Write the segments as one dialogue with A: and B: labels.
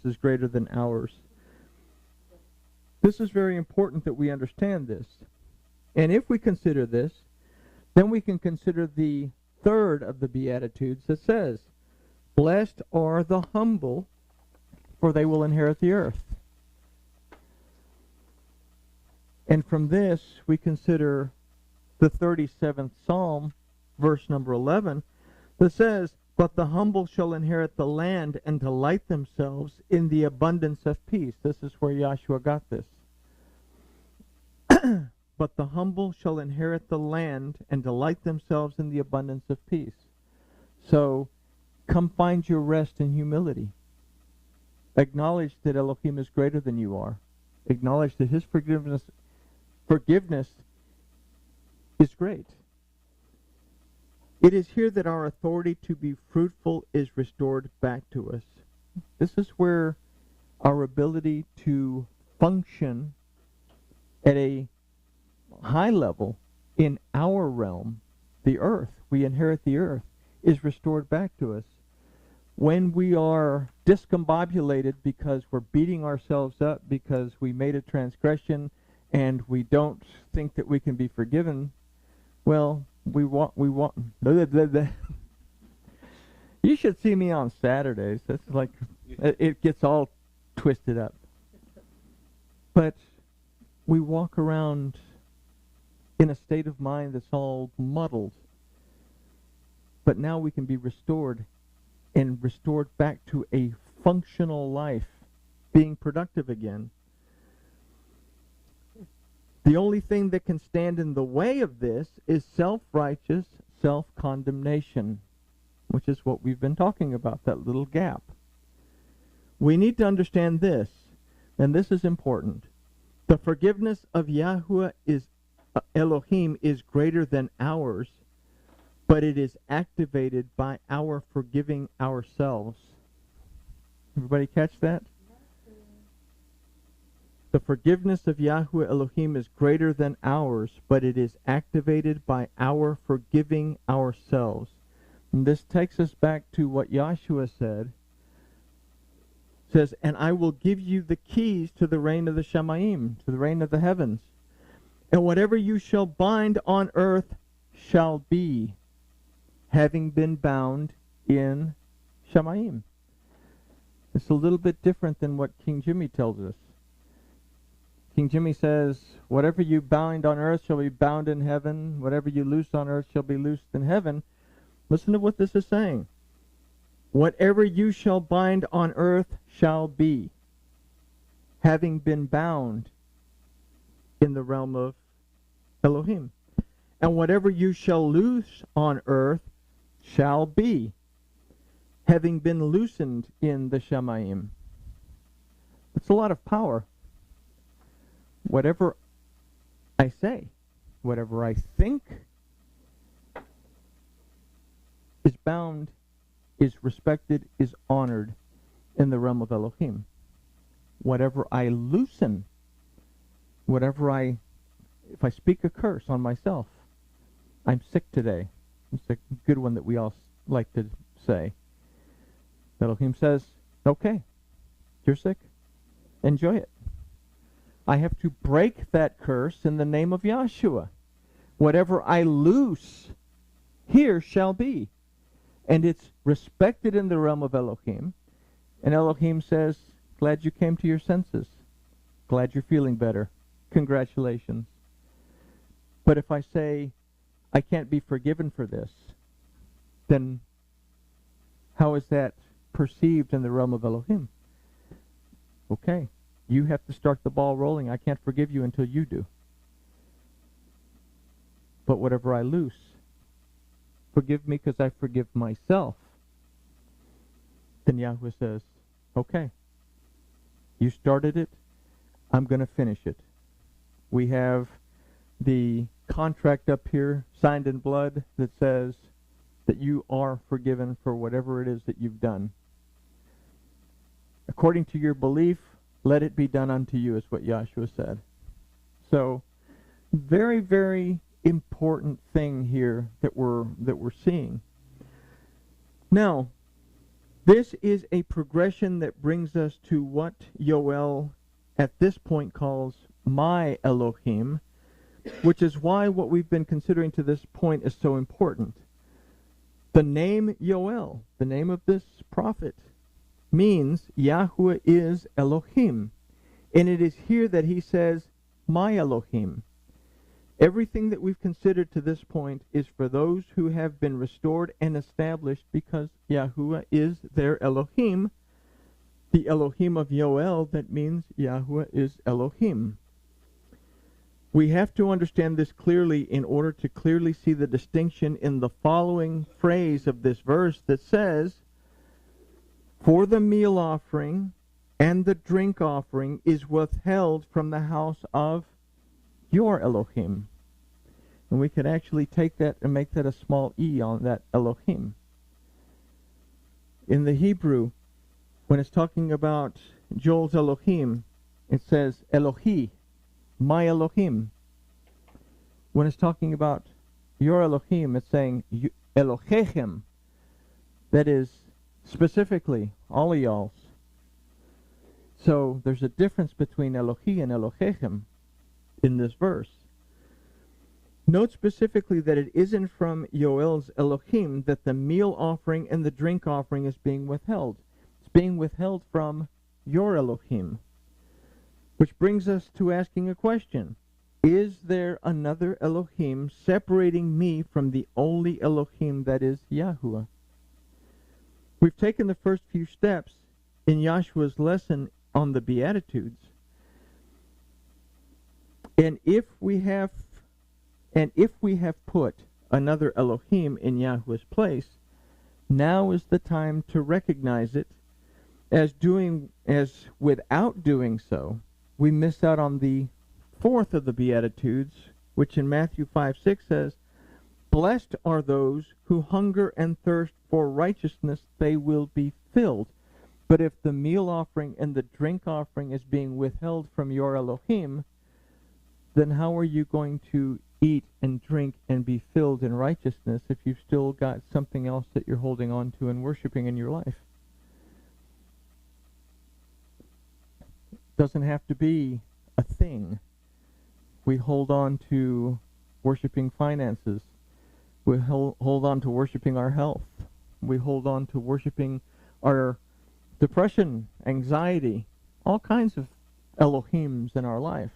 A: attitudes is greater than ours. This is very important that we understand this. And if we consider this, then we can consider the third of the Beatitudes that says, "Blessed are the humble, for they will inherit the earth." And from this, we consider the 37th Psalm, verse number 11, that says, "But the humble shall inherit the land and delight themselves in the abundance of peace." This is where Yahshua got this. "But the humble shall inherit the land and delight themselves in the abundance of peace." So, come find your rest in humility. Acknowledge that Elohim is greater than you are. Acknowledge that his forgiveness is great. It is here that our authority to be fruitful is restored back to us. This is where our ability to function at a high level in our realm, the earth, we inherit the earth, is restored back to us. When we are discombobulated because we're beating ourselves up because we made a transgression and we don't think that we can be forgiven, well, we want blah, blah, blah. You should see me on Saturdays. That's like, it gets all twisted up. But we walk around in a state of mind that's all muddled. But now we can be restored and restored back to a functional life, being productive again. The only thing that can stand in the way of this is self-righteous self-condemnation, which is what we've been talking about, that little gap. We need to understand this, and this is important. The forgiveness of Yahuwah is Elohim is greater than ours, but it is activated by our forgiving ourselves. Everybody catch that? The forgiveness of Yahuwah Elohim is greater than ours, but it is activated by our forgiving ourselves. And this takes us back to what Yahshua said. It says, "And I will give you the keys to the reign of the Shamayim," to the reign of the heavens. "And whatever you shall bind on earth shall be, having been bound in Shamayim." It's a little bit different than what King Jimmy tells us. King Jimmy says, "Whatever you bind on earth shall be bound in heaven. Whatever you loose on earth shall be loosed in heaven." Listen to what this is saying. Whatever you shall bind on earth shall be, having been bound in the realm of Elohim. And whatever you shall loose on earth shall be, having been loosened in the Shamayim. It's a lot of power. Whatever I say, whatever I think, is bound, is respected, is honored in the realm of Elohim. Whatever I loosen, if I speak a curse on myself, "I'm sick today." It's a good one that we all like to say. Elohim says, "Okay, you're sick. Enjoy it." I have to break that curse in the name of Yahshua. Whatever I loose here shall be. And it's respected in the realm of Elohim. And Elohim says, "Glad you came to your senses. Glad you're feeling better. Congratulations." But if I say, "I can't be forgiven for this," then how is that perceived in the realm of Elohim? Okay. You have to start the ball rolling. I can't forgive you until you do. But whatever I loose, forgive me because I forgive myself. Then Yahweh says, "Okay, you started it. I'm going to finish it." We have the contract up here, signed in blood, that says that you are forgiven for whatever it is that you've done. According to your belief, let it be done unto you, is what Yahshua said. So, very, very important thing here that we're seeing. Now, This is a progression that brings us to what Yoel at this point calls my Elohim, which is why what we've been considering to this point is so important. The name Yoel, the name of this prophet, means Yahweh is Elohim. And it is here that he says, my Elohim. Everything that we've considered to this point is for those who have been restored and established because Yahuwah is their Elohim. The Elohim of Yoel, that means Yahuwah is Elohim. We have to understand this clearly in order to clearly see the distinction in the following phrase of this verse that says, for the meal offering and the drink offering is withheld from the house of your Elohim. And we could actually take that and make that a small e on that Elohim. In the Hebrew, when it's talking about Joel's Elohim, it says Elohi, my Elohim. When it's talking about your Elohim, it's saying Elohechem. That is specifically all of y'all's. So there's a difference between Elohi and Elohechem in this verse. Note specifically that it isn't from Yoel's Elohim that the meal offering and the drink offering is being withheld. It's being withheld from your Elohim. Which brings us to asking a question. Is there another Elohim separating me from the only Elohim that is Yahuwah? We've taken the first few steps in Yahshua's lesson on the Beatitudes. And if we have put another Elohim in Yahweh's place, now is the time to recognize it as without doing so, we miss out on the fourth of the Beatitudes, which in Matthew 5:6 says, blessed are those who hunger and thirst for righteousness, they will be filled. But if the meal offering and the drink offering is being withheld from your Elohim, then how are you going to eat and drink and be filled in righteousness if you've still got something else that you're holding on to and worshiping in your life? It doesn't have to be a thing. We hold on to worshiping finances. We hold on to worshiping our health. We hold on to worshiping our depression, anxiety, all kinds of Elohims in our lives.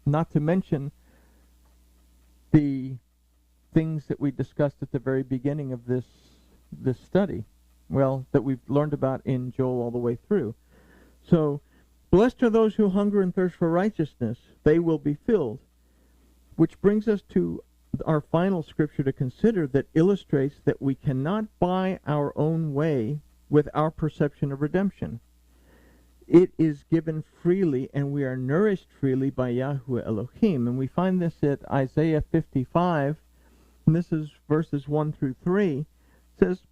A: Not to mention the things that we discussed at the very beginning of this study. Well, that we've learned about in Joel all the way through. So, blessed are those who hunger and thirst for righteousness, they will be filled. Which brings us to our final scripture to consider that illustrates that we cannot buy our own way with our perception of redemption. It is given freely, and we are nourished freely by Yahuwah Elohim. And we find this at Isaiah 55, and this is verses 1 through 3. It says,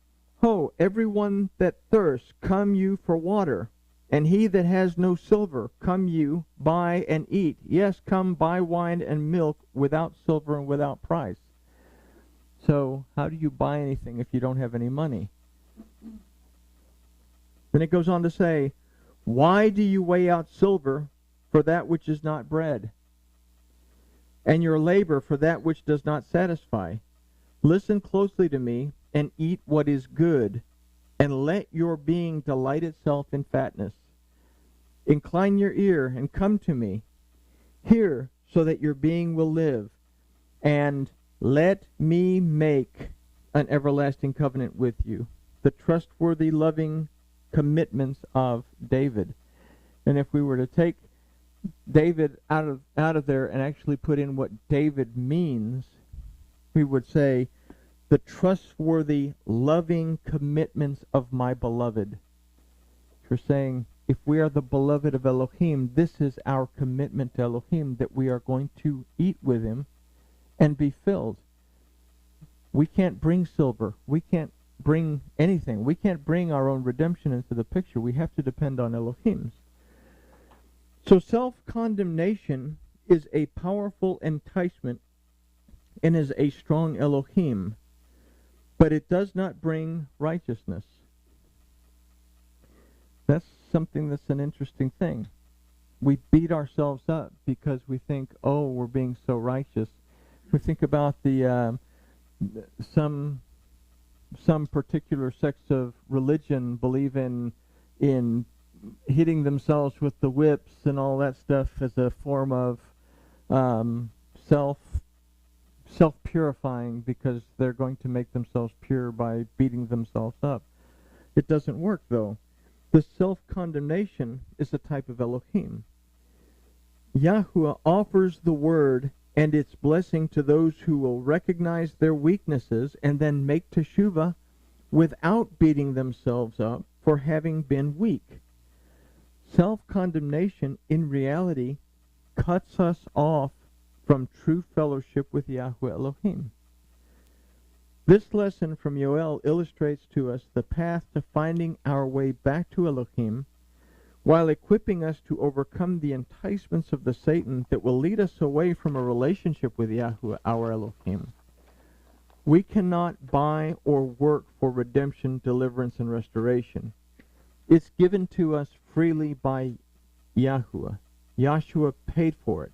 A: ho, everyone that thirsts, come you for water. And he that has no silver, come you, buy and eat. Yes, come buy wine and milk without silver and without price. So, how do you buy anything if you don't have any money? Then it goes on to say, why do you weigh out silver for that which is not bread, and your labor for that which does not satisfy? Listen closely to me, and eat what is good, and let your being delight itself in fatness. Incline your ear, and come to me. Hear, so that your being will live, and let me make an everlasting covenant with you, the trustworthy, loving commitments of David. And if we were to take David out of there and actually put in what David means, we would say, the trustworthy, loving commitments of my beloved. We're saying, if we are the beloved of Elohim, this is our commitment to Elohim, that we are going to eat with him and be filled. We can't bring silver. We can't bring anything. We can't bring our own redemption into the picture. We have to depend on Elohim's. So self-condemnation is a powerful enticement and is a strong Elohim, but it does not bring righteousness. That's something that's an interesting thing. We beat ourselves up because we think, oh, we're being so righteous. We think about the some particular sects of religion believe in hitting themselves with the whips and all that stuff as a form of self purifying, because they're going to make themselves pure by beating themselves up. It doesn't work, though. The self-condemnation is a type of Elohim. Yahuwah offers the word and its blessing to those who will recognize their weaknesses and then make teshuvah without beating themselves up for having been weak. Self-condemnation, in reality, cuts us off from true fellowship with Yahweh Elohim. This lesson from Yoel illustrates to us the path to finding our way back to Elohim, while equipping us to overcome the enticements of the Satan that will lead us away from a relationship with Yahweh, our Elohim. We cannot buy or work for redemption, deliverance, and restoration. It's given to us freely by Yahuwah. Yahshua paid for it.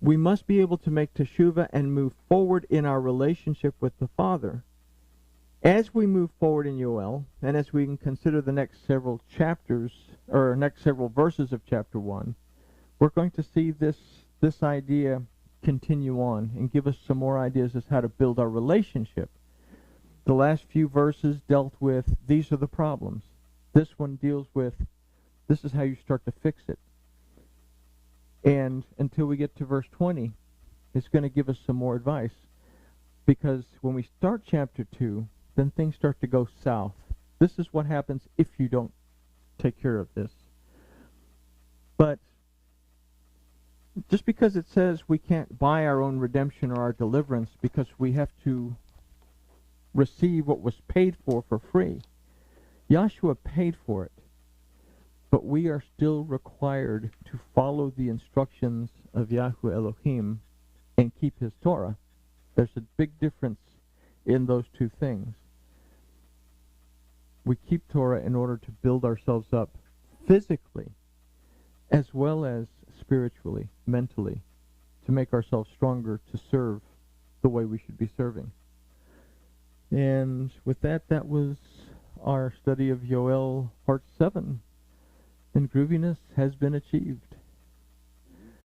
A: We must be able to make teshuvah and move forward in our relationship with the Father. As we move forward in Yoel, and as we can consider the next several chapters, or next several verses of chapter 1, we're going to see this idea continue on and give us some more ideas as how to build our relationship. The last few verses dealt with, these are the problems. This one deals with, this is how you start to fix it. And until we get to verse 20, it's going to give us some more advice. Because when we start chapter 2, then things start to go south. This is what happens if you don't take care of this. But just because it says we can't buy our own redemption or our deliverance, because we have to receive what was paid for free. Yahshua paid for it. But we are still required to follow the instructions of Yahweh Elohim and keep his Torah. There's a big difference in those two things. We keep Torah in order to build ourselves up physically, as well as spiritually, mentally, to make ourselves stronger to serve the way we should be serving. And with that, that was our study of Yoel, part 7. And grooviness has been achieved.